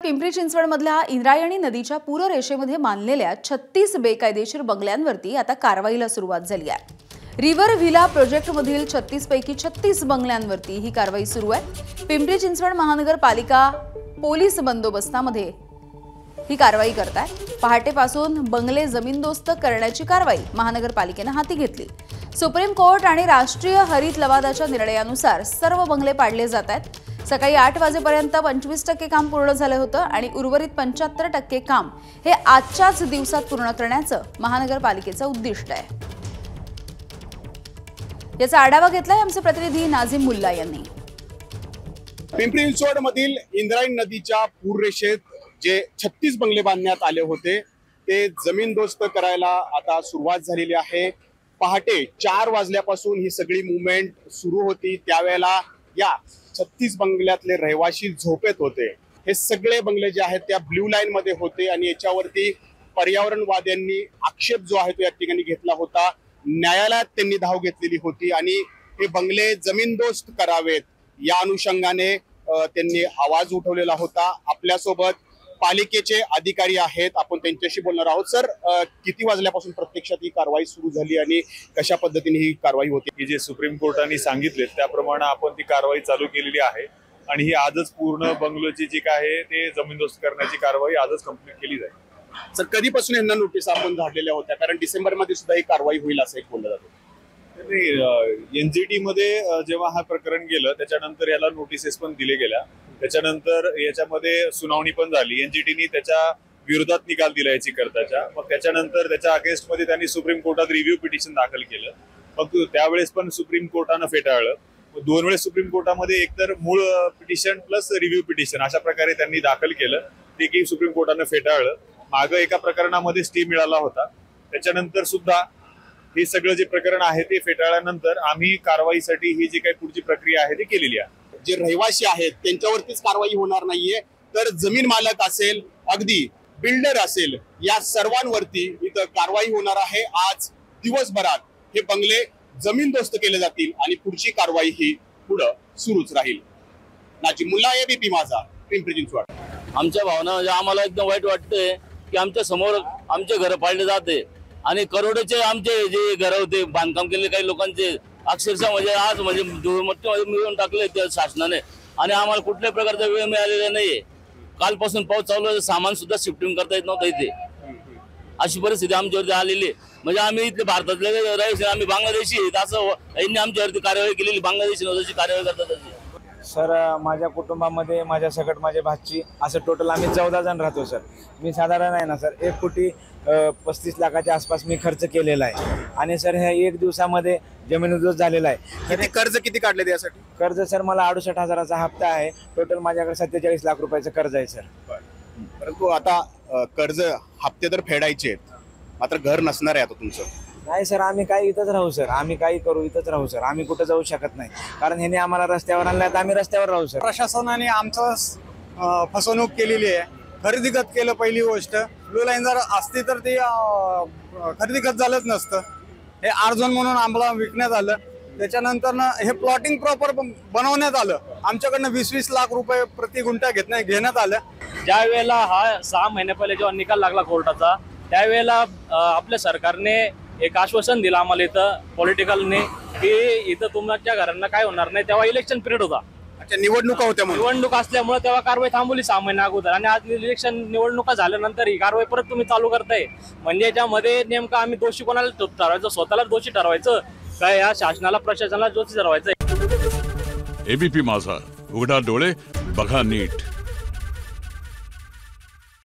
पिंपरी चिंचवडमधल्या इंद्रायणी नदीच्या पूररेषेमध्ये बांधलेल्या 36 बेकायदेशीर बंगल्यांवरती आता कारवाईला सुरुवात झाली आहे। रिव्हर व्हिला प्रोजेक्टमधील 36 पैकी 36 बंगल्यांवरती ही कारवाई सुरू आहे। पिंपरी चिंचवड महानगरपालिका पोलीस बंदोबस्तामध्ये ही कारवाई करत आहे। पहाटेपासून बंगले जमीनदोस्त करण्याची कारवाई महानगरपालिकेने हाती घेतली। सुप्रीम कोर्ट आणि राष्ट्रीय हरित लवादाच्या निर्णयानुसार सर्व बंगले पाडले जात आहेत। सकाळी 8 वाजेपर्यंत 25% काम पूर्ण झाले होतं आणि उर्वरित 75% काम हे आजच्याच दिवसात पूर्ण करण्याचं महानगरपालिकेचं उद्दिष्ट आहे। याचा आढावा घेतलाय आमचे प्रतिनिधी नाझिम मुल्ला यांनी। पिंपरी चिंचवडमधील इंद्रायणी नदीच्या पूररेषेत जे 36 बंगले बांधण्यात आले होते ते जमीनदोस्त करायला आता सुरुवात झालेली आहे। पहाटे 4 वाजल्यापासून ही सगळी मूवमेंट सुरू होती। त्यावेळेला या 36 बंगल्यातले रहिवासी झोपेत होते। हे सगळे बंगले जे आहेत त्या ब्ल्यू लाईन मध्ये होते आणि याच्यावरती पर्यावरणवाद्यांनी आक्षेप जो आहे तो या ठिकाणी घेतला होता। न्यायालयात त्यांनी धाव घेतलेली होती आणि हे बंगले जमीनदोस्त करावेत या अनुषंगाने त्यांनी आवाज उठवलेला होता। आपल्यासोबत पालिकेचे अधिकारी आहेत, आपण त्यांच्याशी बोलणार आहोत। सर, किती वाजल्यापासून प्रत्यक्षात ही कारवाई सुरू झाली आणि कशा पद्धतीने ही कारवाई होती? की जे सुप्रीम कोर्टाने सांगितले त्याप्रमाणे आपण ती कारवाई चालू केलेली आहे आणि ही आजच पूर्ण बंगलोची जी काय आहे ते जमीनदोस्त करण्याची कारवाई आजच कंप्लीट केली जाईल। सर, कधीपासून यांना नोटीस आपण झालेल्या होत्या? कारण डिसेंबर मध्ये सुद्धा ही कारवाई होईल असं एक बोललं जातं। एनजीटी मध्ये जेव्हा हा प्रकरण गेलं त्याच्यानंतर याला नोटिसेस पण दिले गेल्या। त्याच्यानंतर याच्यामध्ये सुनावणी पण झाली। एनजीटीने त्याच्या विरोधात निकाल दिला याची करताच्या। मग त्याच्यानंतर त्याच्या अगेन्स्ट मध्ये त्यांनी सुप्रीम कोर्टात रिव्ह्यू पिटिशन दाखल केलं। मग त्यावेळेस पण सुप्रीम कोर्टानं फेटाळलं। 2 वेळेस सुप्रीम कोर्टामध्ये एकतर मूळ पिटिशन प्लस रिव्ह्यू पिटिशन अशा प्रकारे त्यांनी दाखल केलं, ते की सुप्रीम कोर्टानं फेटाळलं। मागं एका प्रकरणामध्ये स्टे मिळाला होता। त्याच्यानंतर सुद्धा हे सगळं जे प्रकरण आहे ते फेटाळल्यानंतर आम्ही कारवाईसाठी ही जी काही पुढची प्रक्रिया आहे ती केलेली आहे। जे रहिवासी आहेत त्यांच्यावरतीच कारवाई होणार नाहीये, तर जमीन मालक असेल, अगदी बिल्डर असेल, या सर्वांवरती इथं कारवाई होणार आहे। आज दिवसभरात हे बंगले जमीनदोस्त केले जातील आणि पुढची कारवाई ही पुढे सुरूच राहील। नाझिम मुल्ला, एबीपी माझा, पिंपरी चिंचवड। आमच्या भावना म्हणजे आम्हाला एकदम वाईट वाटते की आमच्या समोर आमचे घर पाडले जाते आणि करोडोचे आमचे जे घर होते बांधकाम केलेले काही लोकांचे अक्षरशः म्हणजे आज म्हणजे धुळमट्टीमध्ये मिळवून टाकले त्या शासनाने आणि आम्हाला कुठल्याही प्रकारचा वेळ मिळालेला नाहीये। कालपासून पाऊस चालू आहे, सामान सुद्धा शिफ्टिंग करता येत नव्हतं इथे। अशी परिस्थिती आमच्यावरती आलेली म्हणजे आम्ही इथले भारतातले रहिवासी, आम्ही बांगलादेशी आहेत असं यांनी आमच्यावरती कारवाई केलेली। बांगलादेशी जशी कारवाई करतात तशी। सर, माझ्या कुटुंबामध्ये माझ्या सकट माझे भाची असं टोटल आम्ही 14 जण राहतो। सर, मी साधारण आहे ना सर 1,35 लाखाच्या आसपास मी खर्च केलेला आहे आणि सर ह्या 1 दिवसामध्ये जमीनदोस्त झालेला आहे। किती कर्ज किती काढले त्यासाठी? कर्ज सर मला 68,000चा हप्ता आहे। टोटल माझ्याकडे 47 लाख रुपयाचं कर्ज आहे सर। परंतु आता कर्ज हप्ते तर फेडायचे आहेत, मात्र घर नसणार आहे आता तुमचं? नाही सर, आम्ही काही इथंच राहू सर, आम्ही काही करू इथंच राहू सर, आम्ही कुठं जाऊ शकत नाही कारण ह्याने आम्हाला रस्त्यावर आणलं तर आम्ही रस्त्यावर राहू सर। प्रशासनाने आमचं फसवणूक केलेली आहे। खरेदी खत केलं पहिली गोष्ट, ब्लू लाईन जर असती तर ती खरेदी खत झालंच नसतं। हे आरझोन म्हणून आम्हाला विकण्यात आलं। त्याच्यानंतर हे प्लॉटिंग प्रॉपर बनवण्यात आलं। आमच्याकडनं 20-20 लाख रुपये प्रति गुंठा घेण्यात आलं। ज्या वेळेला हा 6 महिने पहिले जेव्हा निकाल लागला कोर्टाचा त्यावेळेला आपल्या सरकारने एक आश्वासन दिलं आम्हाला इथं पॉलिटिकलने की इथं तुमच्या घरांना काय होणार नाही। तेव्हा इलेक्शन पिरियड होता। अच्छा, निवडणुका होत्या? निवडणूक असल्यामुळे तेव्हा कारवाई थांबवली 6 महिने अगोदर आणि आज इलेक्शन निवडणुका झाल्यानंतर ही कारवाई परत तुम्ही चालू करताय म्हणजे याच्यामध्ये नेमकं आम्ही दोषी कोणाला ठरवायचं? स्वतःला दोषी ठरवायचं काय या शासनाला प्रशासनाला दोषी ठरवायचं? एबीपी माझा, उघडा डोळे बघा नीट।